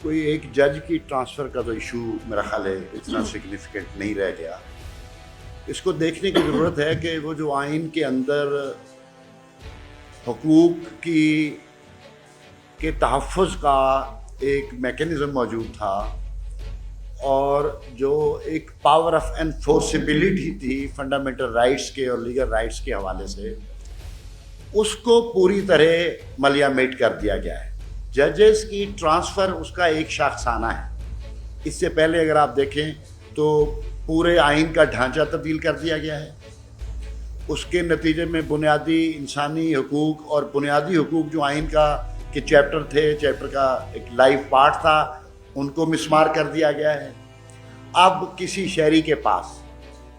کوئی ایک جج کی ٹرانسفر کا تو ایشو میرا خیال ہے اتنا سگنیفیکنٹ نہیں رہ گیا. اس کو دیکھنے کی ضرورت ہے کہ وہ جو آئین کے اندر حقوق کے تحفظ کا ایک میکینزم موجود تھا اور جو ایک پاور آف انفورسبلٹی تھی فنڈامنٹل رائٹس کے اور لیگل رائٹس کے حوالے سے، اس کو پوری طرح ملیامیٹ کر دیا گیا ہے. ججز کی ٹرانسفر اس کا ایک شاخسانہ ہے. اس سے پہلے اگر آپ دیکھیں تو پورے آئین کا ڈھانچہ تبدیل کر دیا گیا ہے. اس کے نتیجے میں بنیادی انسانی حقوق اور بنیادی حقوق جو آئین کا کے چیپٹر تھے، چیپٹر کا ایک لائف پارٹ تھا، ان کو مسمار کر دیا گیا ہے. اب کسی شہری کے پاس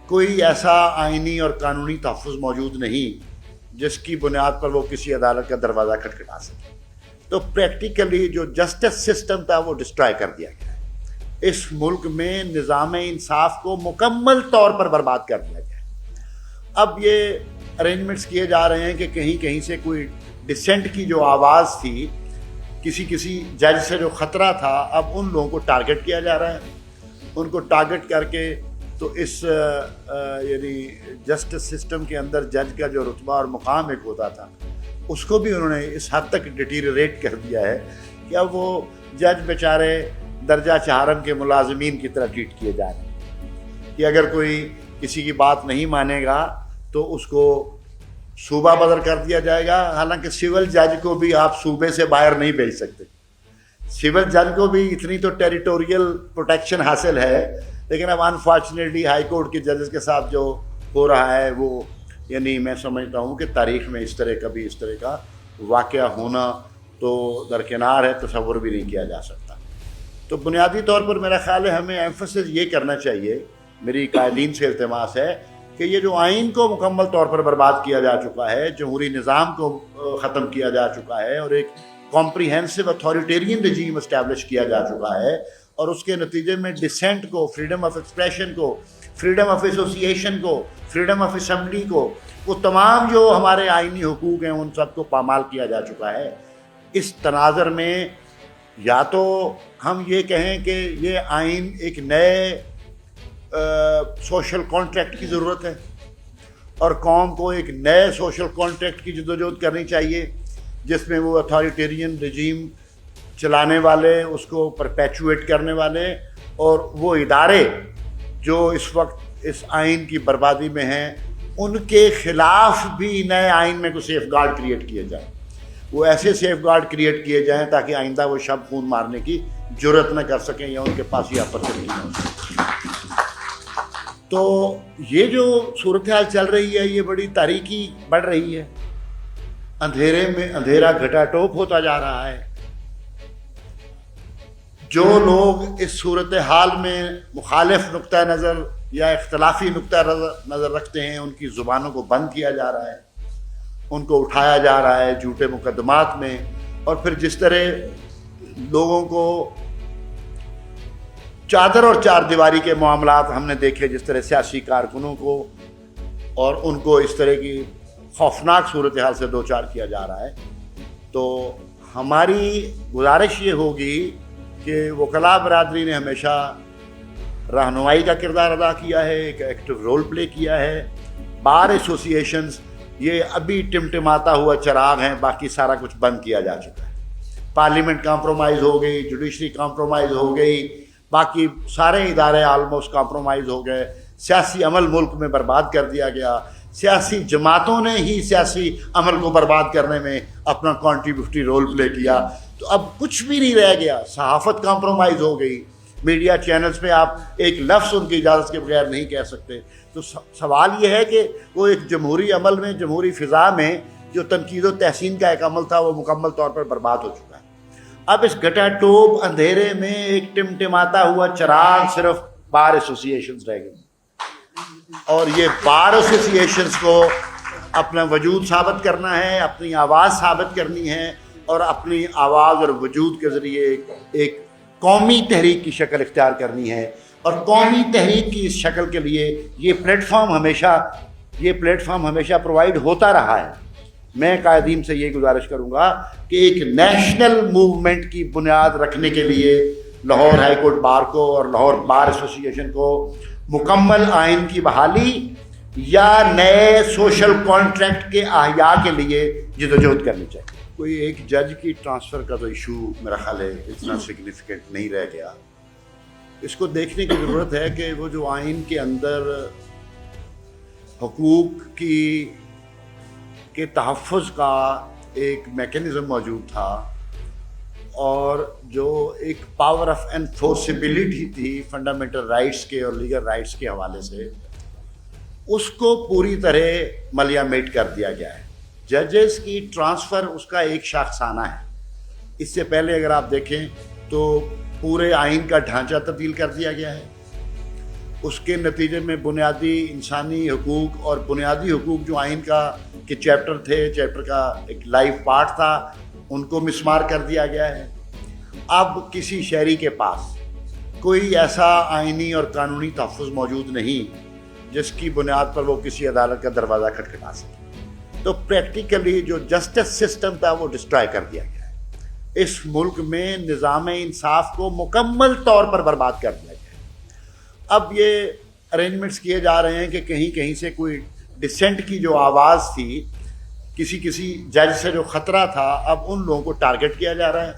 کوئی ایسا آئینی اور قانونی تحفظ موجود نہیں جس کی بنیاد پر وہ کسی عدالت کا دروازہ کھٹکھٹا سکے. تو پریکٹیکلی جو جسٹس سسٹم تھا وہ ڈسٹرائے کر دیا گیا ہے. اس ملک میں نظام انصاف کو مکمل طور پر برباد کر دیا گیا ہے. اب یہ ارینجمنٹس کیے جا رہے ہیں کہ کہیں کہیں سے کوئی ڈسینٹ کی جو آواز تھی، کسی جج سے جو خطرہ تھا، اب ان لوگوں کو ٹارگٹ کیا جا رہا ہے. ان کو ٹارگٹ کر کے تو اس یعنی جسٹس سسٹم کے اندر جج کا جو رتبہ اور مقام ایک ہوتا تھا، اس کو بھی انہوں نے اس حد تک ڈیٹیریٹ کر دیا ہے کہ اب وہ جج بیچارے درجہ چہارم کے ملازمین کی طرح ٹریٹ کیے جا رہے ہیں کہ اگر کوئی کسی کی بات نہیں مانے گا تو اس کو صوبہ بدر کر دیا جائے گا. حالانکہ سول جج کو بھی آپ صوبے سے باہر نہیں بھیج سکتے. سول جج کو بھی اتنی تو ٹیریٹوریل پروٹیکشن حاصل ہے، لیکن اب انفارچونیٹلی ہائی کورٹ کے ججز کے ساتھ جو ہو رہا ہے وہ یعنی میں سمجھتا ہوں کہ تاریخ میں اس طرح کا واقعہ ہونا تو درکنار ہے، تصور بھی نہیں کیا جا سکتا. تو بنیادی طور پر میرا خیال ہے ہمیں ایمفسس یہ کرنا چاہیے، میری قائدین سے التماس ہے کہ یہ جو آئین کو مکمل طور پر برباد کیا جا چکا ہے، جمہوری نظام کو ختم کیا جا چکا ہے اور ایک کمپریہنسو اتھارٹیرین رجیم اسٹیبلش کیا جا چکا ہے، اور اس کے نتیجے میں ڈسینٹ کو، فریڈم آف ایکسپریشن کو، فریڈم آف ایسوسیشن کو، فریڈم آف اسمبلی کو، وہ تمام جو ہمارے آئینی حقوق ہیں ان سب کو پامال کیا جا چکا ہے. اس تناظر میں یا تو ہم یہ کہیں کہ یہ آئین ایک نئے سوشل کانٹریکٹ کی ضرورت ہے اور قوم کو ایک نئے سوشل کانٹریکٹ کی جدوجہد کرنی چاہیے جس میں وہ اتھارٹیرین رجیم چلانے والے، اس کو پرپیچویٹ کرنے والے اور وہ ادارے جو اس وقت اس آئین کی بربادی میں ہیں ان کے خلاف بھی نئے آئین میں کوئی سیف گارڈ کریٹ کیے جائیں. وہ ایسے سیف گارڈ کریٹ کیے جائیں تاکہ آئندہ وہ شب خون مارنے کی جرت نہ کر سکیں یا ان کے پاس یہ اپرچونٹی نہ ہو سکے. تو یہ جو صورتحال چل رہی ہے یہ بڑی تاریکی بڑھ رہی ہے. اندھیرے میں اندھیرا گھٹا ٹوپ ہوتا جا رہا ہے. جو لوگ اس صورتحال میں مخالف نقطہ نظر یا اختلافی نقطہ نظر رکھتے ہیں ان کی زبانوں کو بند کیا جا رہا ہے، ان کو اٹھایا جا رہا ہے جھوٹے مقدمات میں. اور پھر جس طرح لوگوں کو چادر اور چار دیواری کے معاملات ہم نے دیکھے، جس طرح سیاسی کارکنوں کو اور ان کو اس طرح کی خوفناک صورتحال سے دوچار کیا جا رہا ہے. تو ہماری گزارش یہ ہوگی کہ وکلاء برادری نے ہمیشہ رہنمائی کا کردار ادا کیا ہے، ایک ایکٹیو رول پلے کیا ہے. بار ایسوسیشنز یہ ابھی ٹمٹماتا ہوا چراغ ہیں، باقی سارا کچھ بند کیا جا چکا ہے. پارلیمنٹ کمپرومائز ہو گئی، جوڈیشری کمپرومائز ہو گئی، باقی سارے ادارے آلموسٹ کمپرومائز ہو گئے. سیاسی عمل ملک میں برباد کر دیا گیا. سیاسی جماعتوں نے ہی سیاسی عمل کو برباد کرنے میں اپنا کنٹریبیوٹری رول پلے کیا. تو اب کچھ بھی نہیں رہ گیا. صحافت کمپرومائز ہو گئی، میڈیا چینلز پہ آپ ایک لفظ ان کی اجازت کے بغیر نہیں کہہ سکتے. تو سوال یہ ہے کہ وہ ایک جمہوری عمل میں، جمہوری فضا میں جو تنقید و تحسین کا ایک عمل تھا وہ مکمل طور پر برباد ہو چکا ہے. اب اس گھٹا ٹوپ اندھیرے میں ایک ٹمٹماتا ہوا چراغ صرف بار ایسوسیشنز رہ گئی، اور یہ بار ایسوسیشنز کو اپنا وجود ثابت کرنا ہے، اپنی آواز ثابت کرنی ہے اور اپنی آواز اور وجود کے ذریعے ایک قومی تحریک کی شکل اختیار کرنی ہے. اور قومی تحریک کی اس شکل کے لیے یہ پلیٹ فارم ہمیشہ پرووائڈ ہوتا رہا ہے. میں قائدین سے یہ گزارش کروں گا کہ ایک نیشنل موومنٹ کی بنیاد رکھنے کے لیے لاہور ہائی کورٹ بار کو اور لاہور بار ایسوسی ایشن کو مکمل آئین کی بحالی یا نئے سوشل کانٹریکٹ کے احیاء کے لیے جدوجہد کرنی چاہیے. کوئی ایک جج کی ٹرانسفر کا تو ایشو میرا خیال ہے اتنا سگنیفیکنٹ نہیں رہ گیا. اس کو دیکھنے کی ضرورت ہے کہ وہ جو آئین کے اندر حقوق کے تحفظ کا ایک میکینزم موجود تھا اور جو ایک پاور آف انفورسیبلٹی تھی فنڈامنٹل رائٹس کے اور لیگل رائٹس کے حوالے سے، اس کو پوری طرح ملیامیٹ کر دیا گیا ہے. ججز کی ٹرانسفر اس کا ایک شاخسانہ ہے. اس سے پہلے اگر آپ دیکھیں تو پورے آئین کا ڈھانچہ تبدیل کر دیا گیا ہے. اس کے نتیجے میں بنیادی انسانی حقوق اور بنیادی حقوق جو آئین کا کے چیپٹر تھے، چیپٹر کا ایک لائیو پارٹ تھا، ان کو مسمار کر دیا گیا ہے. اب کسی شہری کے پاس کوئی ایسا آئینی اور قانونی تحفظ موجود نہیں جس کی بنیاد پر وہ کسی عدالت کا دروازہ کھٹکھٹا سکے. تو پریکٹیکلی جو جسٹس سسٹم تھا وہ ڈسٹرائے کر دیا گیا ہے. اس ملک میں نظام انصاف کو مکمل طور پر برباد کر دیا گیا ہے. اب یہ ارینجمنٹس کیے جا رہے ہیں کہ کہیں کہیں سے کوئی ڈسینٹ کی جو آواز تھی، کسی جج سے جو خطرہ تھا، اب ان لوگوں کو ٹارگٹ کیا جا رہا ہے.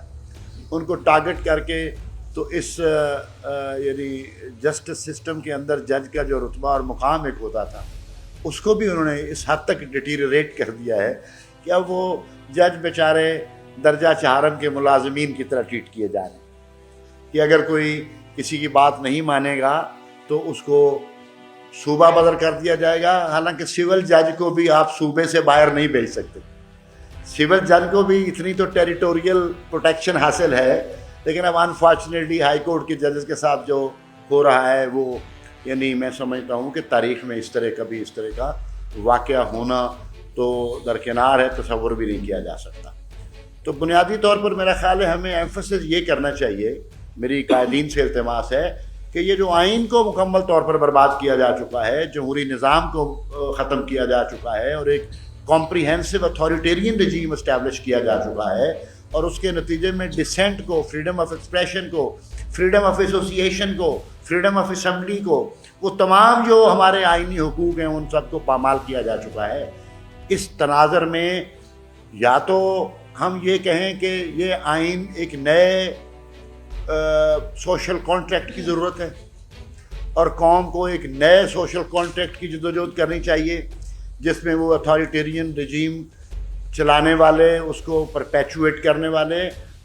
ان کو ٹارگٹ کر کے تو اس یعنی جسٹس سسٹم کے اندر جج کا جو رتبہ اور مقام ایک ہوتا تھا، اس کو بھی انہوں نے اس حد تک ڈیٹیریٹ کر دیا ہے کہ اب وہ جج بیچارے درجہ چہارم کے ملازمین کی طرح ٹریٹ کیے جا رہے ہیں کہ اگر کوئی کسی کی بات نہیں مانے گا تو اس کو صوبہ بدر کر دیا جائے گا. حالانکہ سول جج کو بھی آپ صوبے سے باہر نہیں بھیج سکتے. سول جج کو بھی اتنی تو ٹیریٹوریل پروٹیکشن حاصل ہے، لیکن اب انفارچونیٹلی ہائی کورٹ کے ججز کے ساتھ جو ہو رہا ہے وہ یعنی میں سمجھتا ہوں کہ تاریخ میں اس طرح کا واقعہ ہونا تو درکنار ہے، تصور بھی نہیں کیا جا سکتا. تو بنیادی طور پر میرا خیال ہے ہمیں ایمفسس یہ کرنا چاہیے، میری قائدین سے التماس ہے کہ یہ جو آئین کو مکمل طور پر برباد کیا جا چکا ہے، جمہوری نظام کو ختم کیا جا چکا ہے اور ایک کمپریہنسو اتھارٹیرین رجیم اسٹیبلش کیا جا چکا ہے، اور اس کے نتیجے میں ڈسینٹ کو، فریڈم آف ایکسپریشن کو، فریڈم آف ایسوسی ایشن کو، فریڈم آف اسمبلی کو، وہ تمام جو ہمارے آئینی حقوق ہیں ان سب کو پامال کیا جا چکا ہے. اس تناظر میں یا تو ہم یہ کہیں کہ یہ آئین ایک نئے سوشل کانٹریکٹ کی ضرورت ہے اور قوم کو ایک نئے سوشل کانٹریکٹ کی جدوجہد کرنی چاہیے جس میں وہ اتھارٹیرین رجیم چلانے والے، اس کو پرپیچویٹ کرنے والے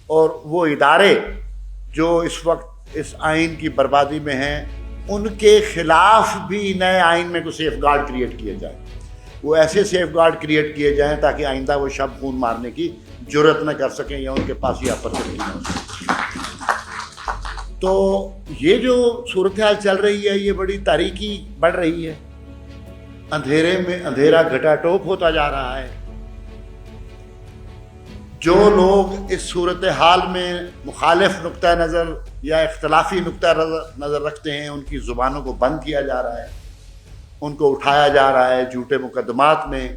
اور وہ ادارے جو اس وقت اس آئین کی بربادی میں ہیں ان کے خلاف بھی نئے آئین میں کوئی سیف گارڈ کریٹ کیے جائیں. وہ ایسے سیف گارڈ کریٹ کیے جائیں تاکہ آئندہ وہ شب خون مارنے کی جرت نہ کر سکیں یا ان کے پاس یہ اپرچونٹی نہ ہو سکے. تو یہ جو صورتحال چل رہی ہے یہ بڑی تاریکی بڑھ رہی ہے. اندھیرے میں اندھیرا گھٹا ٹوپ ہوتا جا رہا ہے. جو لوگ اس صورتحال میں مخالف نقطہ نظر یا اختلافی نقطہ نظر رکھتے ہیں ان کی زبانوں کو بند کیا جا رہا ہے، ان کو اٹھایا جا رہا ہے، جھوٹے مقدمات میں